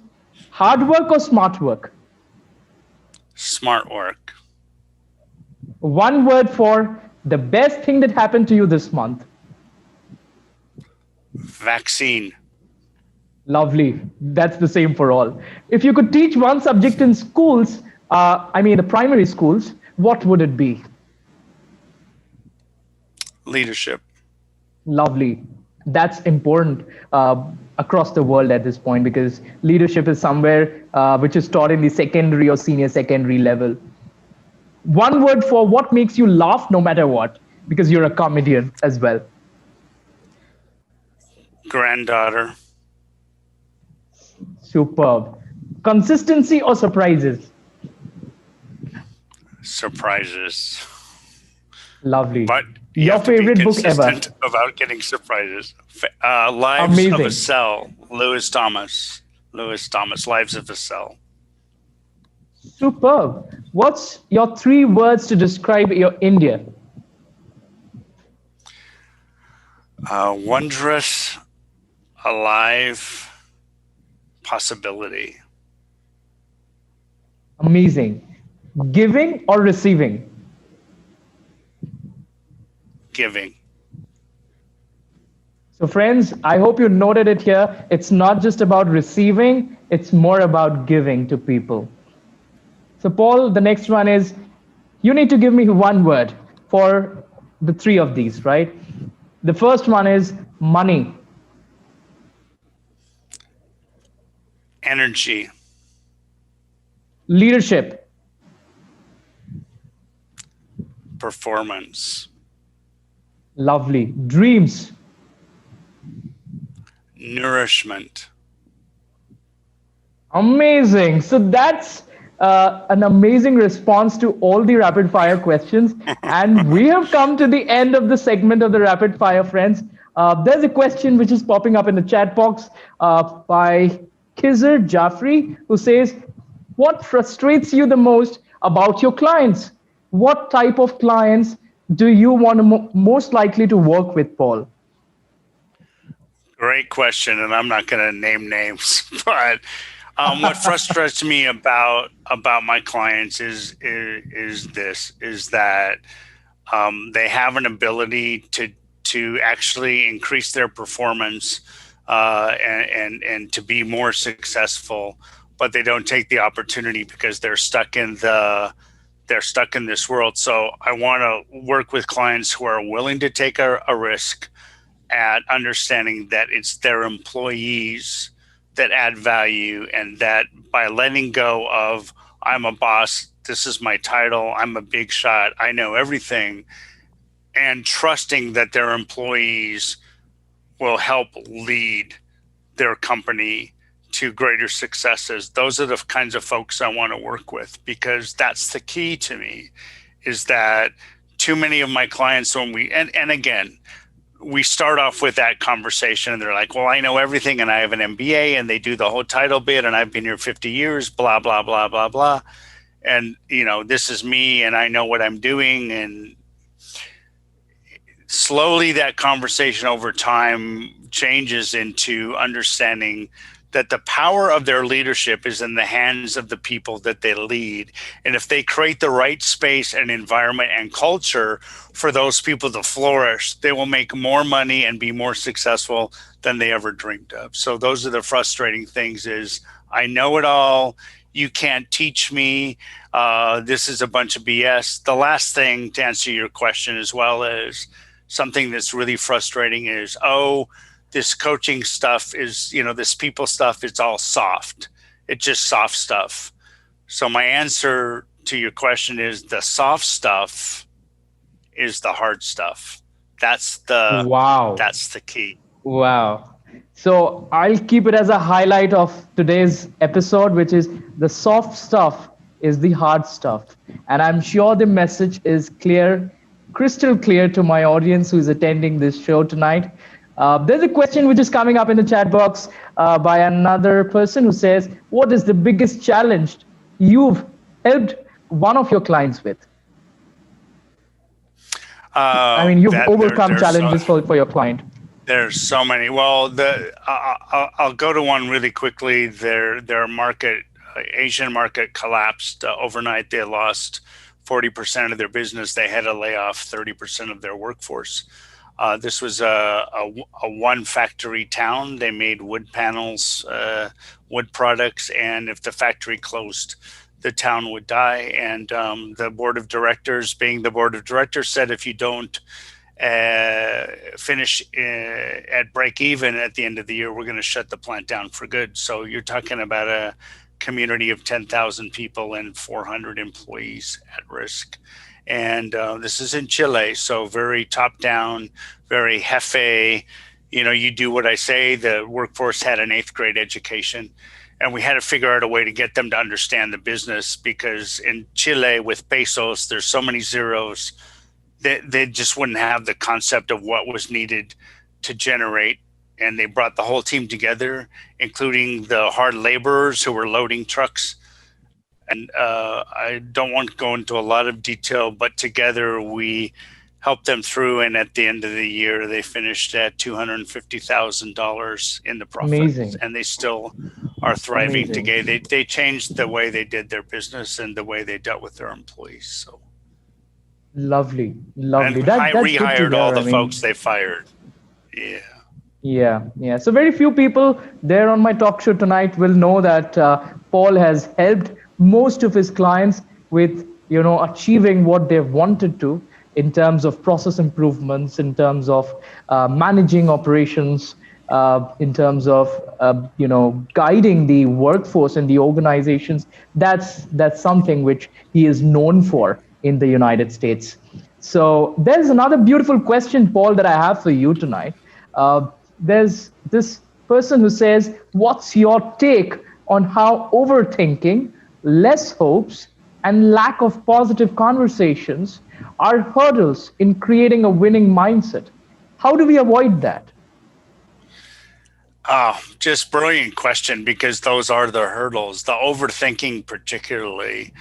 hard work or smart work? Smart work. One word for the best thing that happened to you this month. Vaccine. Lovely. That's the same for all. If you could teach one subject in schools, the primary schools, what would it be? Leadership. Lovely. That's important across the world at this point because leadership is somewhere which is taught in the secondary or senior secondary level. One word for what makes you laugh no matter what, because you're a comedian as well. Granddaughter. Superb. Consistency or surprises? Surprises. Lovely. But you Your have to be favorite book ever? consistent about getting surprises. Lives of Amazing. a Cell. Lewis Thomas. Lives of a Cell. Superb. What's your 3 words to describe your India? Wondrous, alive, possibility. Amazing. Giving or receiving? Giving. So friends, I hope you noted it here. It's not just about receiving, it's more about giving to people. So Paul, the next one is, you need to give me one word for the 3 of these, right? The first one is money. Energy. Leadership. Performance. Lovely. Dreams. Nourishment. Amazing. So that's an amazing response to all the rapid fire questions. And we have come to the end of the segment of the rapid fire, friends. There's a question which is popping up in the chat box by Khizr Jaffrey, who says, what frustrates you the most about your clients? What type of clients do you want to most likely to work with, Paul? Great question, and I'm not going to name names, but what frustrates me about my clients is that they have an ability to actually increase their performance and to be more successful, but they don't take the opportunity because they're stuck in this world. So I want to work with clients who are willing to take a risk at understanding that it's their employees that add value, and that by letting go of, I'm a boss, this is my title, I'm a big shot, I know everything, and trusting that their employees will help lead their company to greater successes. Those are the kinds of folks I want to work with, because that's the key to me, is that too many of my clients, when and again, we start off with that conversation and they're like, well, I know everything and I have an MBA, and they do the whole title bit and I've been here 50 years, blah, blah, blah, blah, blah. And, this is me and I know what I'm doing. And slowly that conversation over time changes into understanding that the power of their leadership is in the hands of the people that they lead. And if they create the right space and environment and culture for those people to flourish, they will make more money and be more successful than they ever dreamed of. So those are the frustrating things, is I know it all. You can't teach me. This is a bunch of BS. The last thing, to answer your question as well, is something that's really frustrating is, this coaching stuff is, this people stuff, it's all soft. It's just soft stuff. So my answer to your question is, the soft stuff is the hard stuff. That's the key. Wow. So I'll keep it as a highlight of today's episode, which is the soft stuff is the hard stuff. And I'm sure the message is clear, crystal clear to my audience who is attending this show tonight. There's a question which is coming up in the chat box by another person who says, what is the biggest challenge you've helped one of your clients with? You've overcome challenges for your client. There's so many. Well, I'll go to one really quickly. Their market, Asian market collapsed overnight. They lost 40% of their business. They had to lay off 30% of their workforce. This was a one factory town. They made wood panels, wood products, and if the factory closed, the town would die. And the board of directors, being the board of directors, said if you don't finish at break even at the end of the year, we're going to shut the plant down for good. So you're talking about a community of 10,000 people and 400 employees at risk. And this is in Chile, so very top down, very jefe. You know, you do what I say. The workforce had an 8th grade education, and we had to figure out a way to get them to understand the business, because in Chile with pesos, there's so many zeros. They just wouldn't have the concept of what was needed to generate. And they brought the whole team together, including the hard laborers who were loading trucks. And I don't want to go into a lot of detail, but together we helped them through. And at the end of the year, they finished at $250,000 in the profits. Amazing. And they still are thriving today. They changed the way they did their business and the way they dealt with their employees. So. Lovely. And That's rehired all the folks they fired. Yeah. So very few people there on my talk show tonight will know that Paul has helped most of his clients with, achieving what they've wanted to in terms of process improvements, in terms of managing operations, in terms of guiding the workforce and the organizations. That's something which he is known for in the United States. So there's another beautiful question, Paul, that I have for you tonight. There's this person who says, what's your take on how overthinking, less hopes, and lack of positive conversations are hurdles in creating a winning mindset? How do we avoid that? Just brilliant question, because those are the hurdles, the overthinking particularly.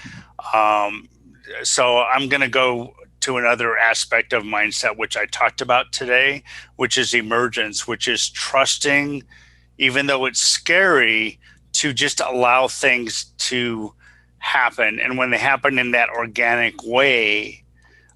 So I'm going to go to another aspect of mindset, which I talked about today, which is emergence, which is trusting, even though it's scary, to just allow things to happen. And when they happen in that organic way,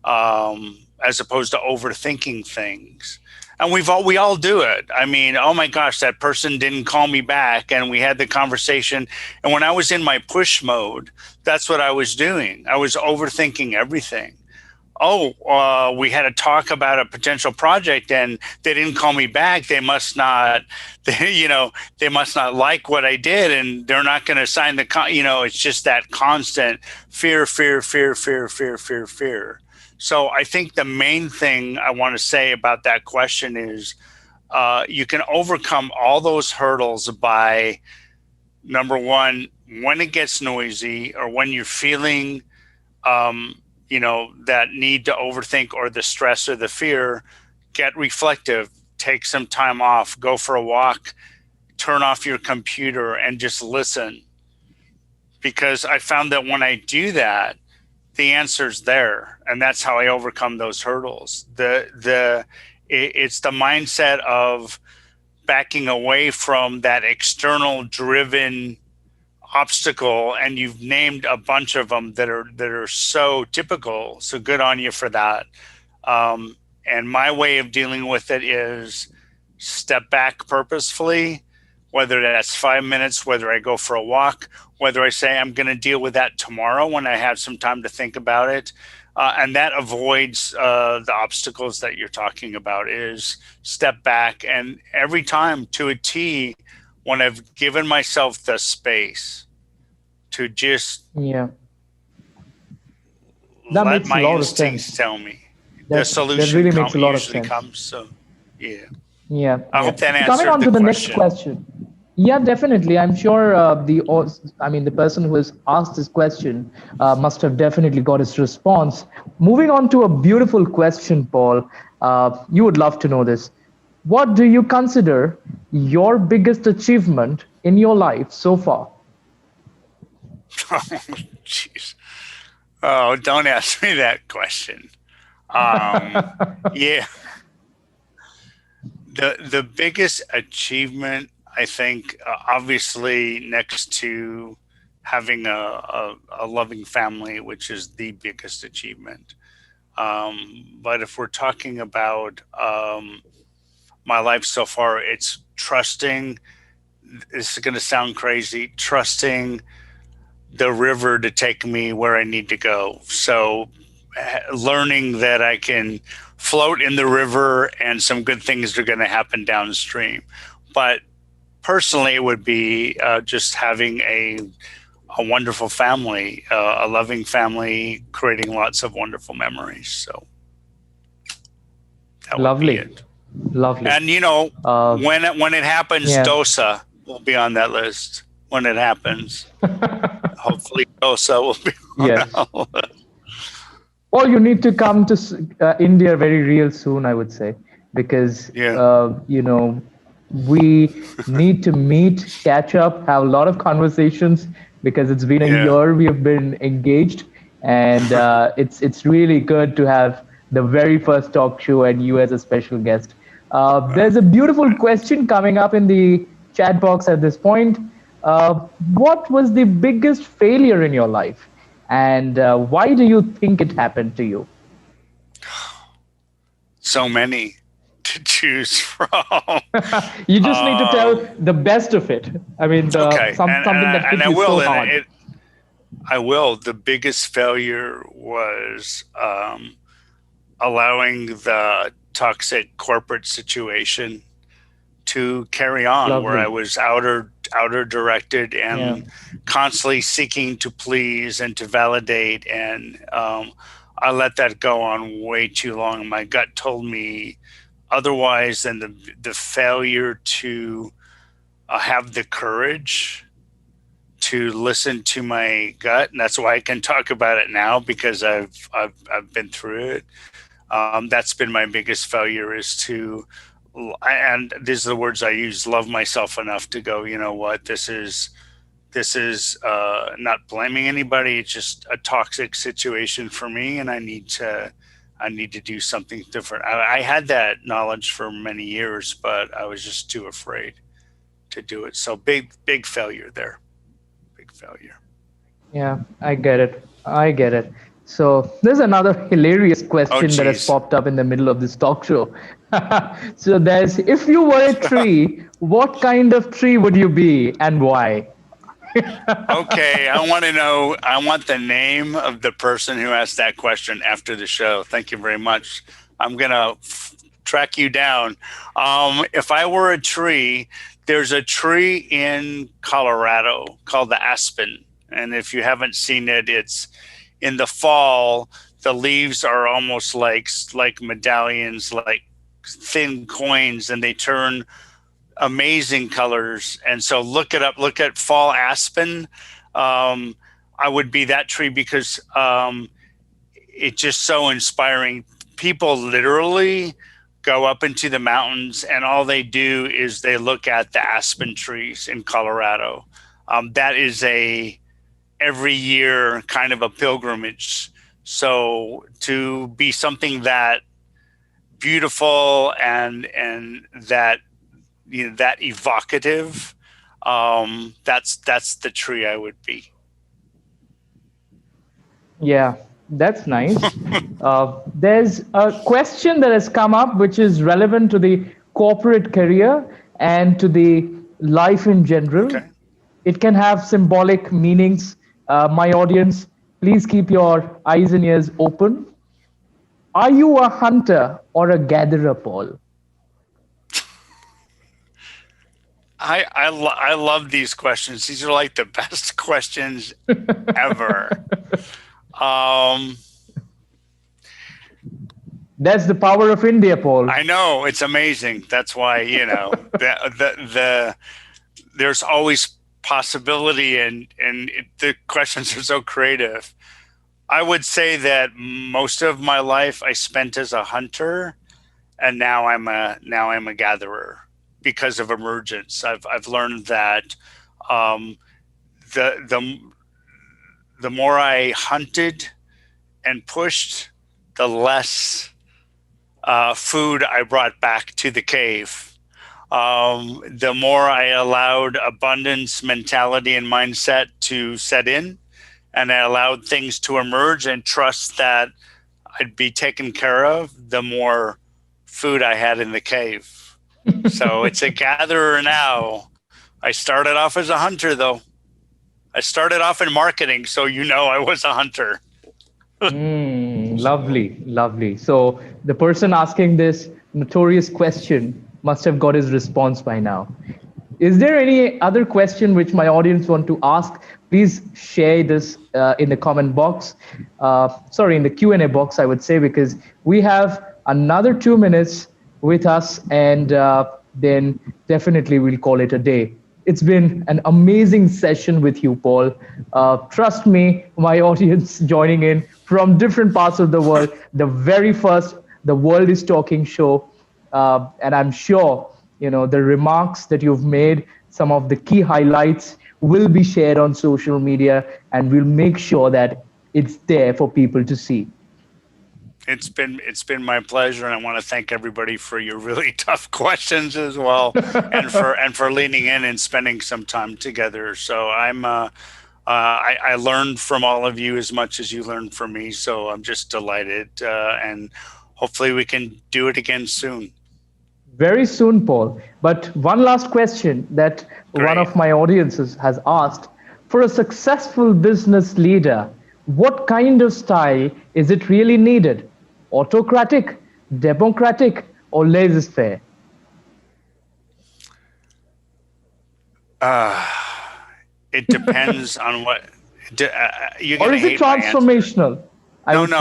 as opposed to overthinking things. And we all do it. I mean, oh my gosh, that person didn't call me back, and we had the conversation. And when I was in my push mode, that's what I was doing. I was overthinking everything. We had a talk about a potential project, and they didn't call me back. They must not, they must not like what I did, and they're not going to sign the it's just that constant fear. So I think the main thing I want to say about that question is you can overcome all those hurdles by, number one, when it gets noisy or when you're feeling, that need to overthink or the stress or the fear, get reflective, take some time off, go for a walk, turn off your computer and just listen. Because I found that when I do that, the answer's there, and that's how I overcome those hurdles. It's the mindset of backing away from that external driven obstacle, and you've named a bunch of them that are so typical. So good on you for that. And my way of dealing with it is step back purposefully, whether that's 5 minutes, whether I go for a walk, whether I say I'm going to deal with that tomorrow when I have some time to think about it. And that avoids the obstacles that you're talking about, is step back. And every time to a T, when I've given myself the space to just let my instincts tell me, the solution usually comes. So, yeah. I hope that answered Coming on the to the question. next question. Yeah, definitely. I'm sure the person who has asked this question must have definitely got his response. Moving on to a beautiful question, Paul. You would love to know this. What do you consider your biggest achievement in your life so far? Oh, jeez. Oh, don't ask me that question. Yeah. The biggest achievement, I think, obviously next to having a loving family, which is the biggest achievement. But if we're talking about my life so far, it's trusting. This is going to sound crazy. Trusting the river to take me where I need to go. So learning that I can float in the river and some good things are going to happen downstream. But personally, it would be just having a wonderful family, a loving family, creating lots of wonderful memories. So that would be Lovely. it. Lovely. And when it happens, Yeah. DOSA will be on that list. When it happens, hopefully DOSA will be on Yes. that list. Paul, you need to come to India very real soon, I would say, because Yeah. we need to meet, catch up, have a lot of conversations because it's been a Yeah. year we have been engaged, and it's really good to have the very first talk show and you as a special guest. There's a beautiful question coming up in the chat box at this point. What was the biggest failure in your life? And why do you think it happened to you? So many to choose from. You just need to tell the best of it. I mean, Okay, something that and hit I you will, so hard. I will. The biggest failure was allowing the toxic corporate situation to carry on, where I Lovely. was outer directed Yeah. and constantly seeking to please and to validate, and I let that go on way too long. My gut told me otherwise, and the failure to have the courage to listen to my gut, and that's why I can talk about it now, because I've been through it. That's been my biggest failure, is to, and these are the words I use, love myself enough to go, you know what, this is not blaming anybody. It's just a toxic situation for me, and I need to do something different. I had that knowledge for many years, but I was just too afraid to do it. So big failure there. Big failure. Yeah, I get it. I get it. So there's another hilarious Oh, question that has geez. popped up in the middle of this talk show. So there's, if you were a tree, what kind of tree would you be and why? Okay, I want to know. I want the name of the person who asked that question after the show. Thank you very much. I'm gonna track you down. If I were a tree, there's a tree in Colorado called the aspen, and if you haven't seen it, it's in the fall. The leaves are almost like medallions, like thin coins, and they turn amazing colors. And so look it up. Look at fall aspen. I would be that tree, because it's just so inspiring. People literally go up into the mountains, and all they do is they look at the aspen trees in Colorado. That is a every year kind of a pilgrimage. So to be something that beautiful and that, that evocative, that's the tree I would be. Yeah, that's nice. There's a question that has come up which is relevant to the corporate career and to the life in general. Okay. It can have symbolic meanings. My audience, please keep your eyes and ears open. Are you a hunter or a gatherer, Paul? I love these questions. These are like the best questions ever. That's the power of India, Paul. I know, it's amazing. That's why, there's always possibility, and the questions are so creative. I would say that most of my life I spent as a hunter, and now I'm a gatherer because of emergence. I've learned that the the more I hunted and pushed, the less food I brought back to the cave. The more I allowed abundance mentality and mindset to set in, and I allowed things to emerge and trust that I'd be taken care of, the more food I had in the cave. So it's a gatherer now. I started off as a hunter, though. I started off in marketing, so I was a hunter. Lovely, lovely. So the person asking this notorious question must have got his response by now. Is there any other question which my audience want to ask? Please share this in the comment box. In the Q&A box, I would say, because we have another 2 minutes with us, and then definitely we'll call it a day. It's been an amazing session with you, Paul. Trust me, my audience joining in from different parts of the world, the very first The World is Talking show, and I'm sure the remarks that you've made, some of the key highlights will be shared on social media, and we'll make sure that it's there for people to see. It's been my pleasure, and I want to thank everybody for your really tough questions as well, and for leaning in and spending some time together. So I learned from all of you as much as you learned from me. So I'm just delighted, and hopefully we can do it again soon. Very soon, Paul. But one last question that one of my audiences has asked: for a successful business leader, what kind of style is it really needed? Autocratic, democratic, or laissez-faire? It depends on what. Or is it transformational? Then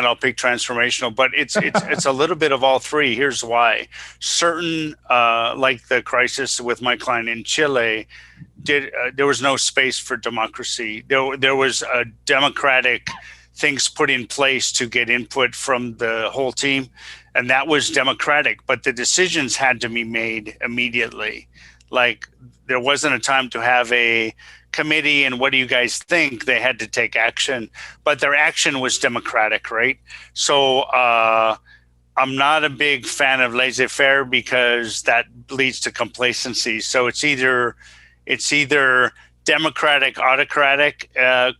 I'll pick transformational, but it's a little bit of all three. Here's why. Certain, like the crisis with my client in Chile, there was no space for democracy. There was a democratic things put in place to get input from the whole team, and that was democratic, but the decisions had to be made immediately. Like, there wasn't a time to have a committee and what do you guys think? They had to take action, but their action was democratic, right? So I'm not a big fan of laissez-faire because that leads to complacency. So it's either democratic, autocratic,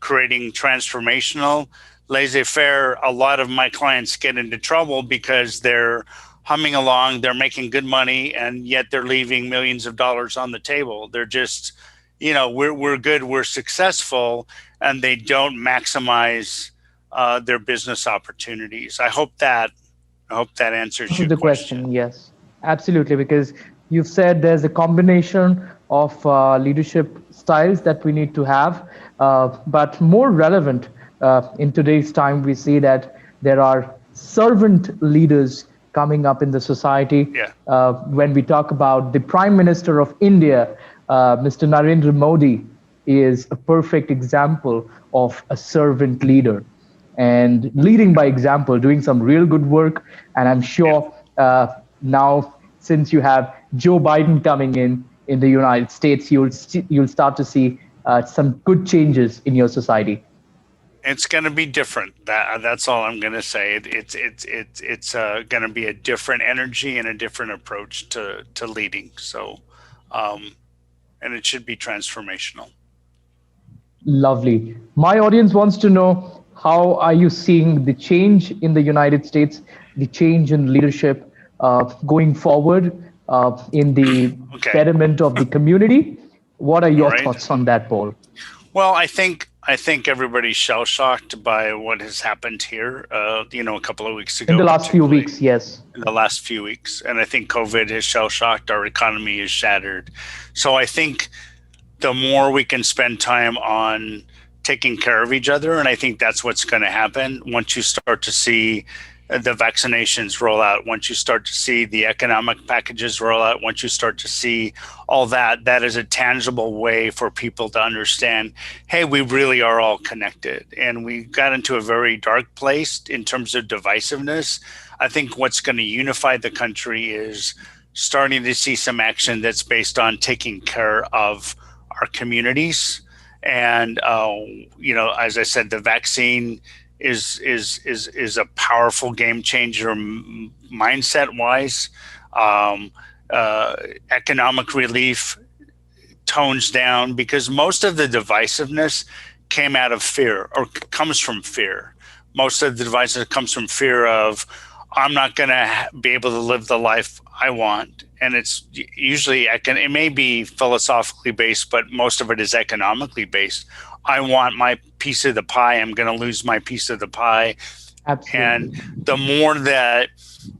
creating transformational. Laissez-faire, a lot of my clients get into trouble because they're humming along, they're making good money, and yet they're leaving millions of dollars on the table. They're just, we're good, we're successful, and they don't maximize their business opportunities. I hope that answers your question. Yes, absolutely, because you've said there's a combination of leadership styles that we need to have, but more relevant in today's time, we see that there are servant leaders coming up in the society. Yeah. When we talk about the Prime Minister of India, Mr. Narendra Modi is a perfect example of a servant leader and leading by example, doing some real good work. And I'm sure now, since you have Joe Biden coming in the United States, you'll start to see some good changes in your society. It's going to be different. That's all I'm going to say. It's going to be a different energy and a different approach to leading. So, and it should be transformational. Lovely. My audience wants to know, how are you seeing the change in the United States, the change in leadership going forward in the betterment of the community? What are your thoughts on that, Paul? Well, I think everybody's shell-shocked by what has happened here, a couple of weeks ago. In the last few weeks, yes. In the last few weeks. And I think COVID has shell-shocked. Our economy is shattered. So I think the more we can spend time on taking care of each other, and I think that's what's going to happen once you start to see the vaccinations roll out, once you start to see the economic packages roll out, once you start to see all that, that is a tangible way for people to understand, hey, we really are all connected. And we got into a very dark place in terms of divisiveness. I think what's going to unify the country is starting to see some action that's based on taking care of our communities. And, as I said, the vaccine is a powerful game changer mindset wise. Um, Economic relief tones down, because most of the divisiveness came out of fear, or comes from fear. Most of the divisiveness comes from fear of, I'm not going to be able to live the life I want. And it's usually, it may be philosophically based, but most of it is economically based. I want my piece of the pie. I'm going to lose my piece of the pie. Absolutely. And the more that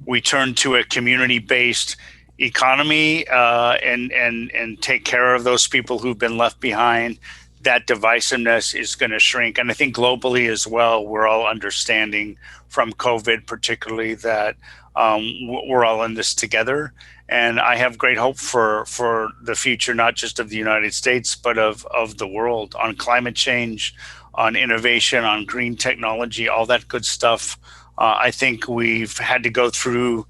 we turn to a community-based economy and take care of those people who've been left behind, that divisiveness is going to shrink. And I think globally as well, we're all understanding from COVID particularly that we're all in this together. And I have great hope for the future, not just of the United States, but of the world, on climate change, on innovation, on green technology, all that good stuff. I think we've had to go through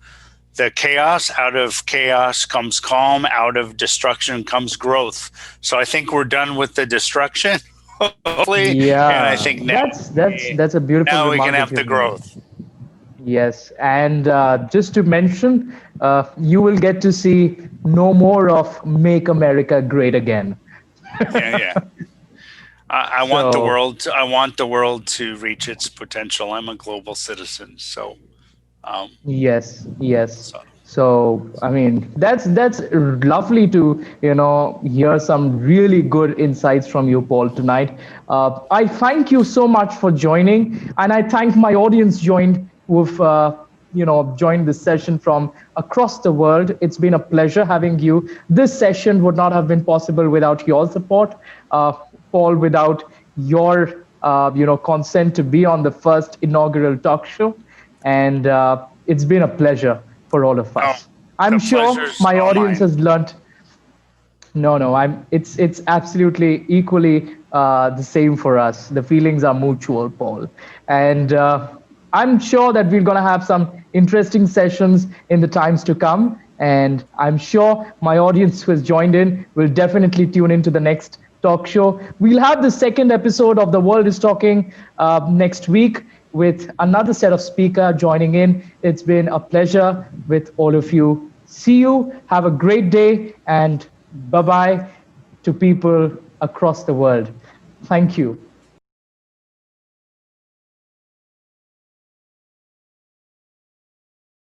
the chaos. Out of chaos comes calm. Out of destruction comes growth. So I think we're done with the destruction, hopefully. Yeah, And I think now that's a beautiful. now we remark can that have the you've made. growth. Yes, and just to mention, you will get to see no more of "Make America Great Again." Yeah. I want the So world. I want the world to reach its potential. I'm a global citizen, so yes, yes. so So I mean, that's lovely to hear some really good insights from you, Paul, tonight. I thank you so much for joining, and I thank my audience who've joined this session from across the world. It's been a pleasure having you. This session would not have been possible without your support, Paul, without your consent to be on the first inaugural talk show, and it's been a pleasure for all of us. I'm the sure pleasure's my all audience mine. has learned. No. It's absolutely equally the same for us. The feelings are mutual, Paul, and I'm sure that we're gonna have some interesting sessions in the times to come. And I'm sure my audience who has joined in will definitely tune into the next talk show. We'll have the second episode of The World is Talking next week with another set of speaker joining in. It's been a pleasure with all of you. See you. Have a great day, and bye-bye to people across the world. Thank you.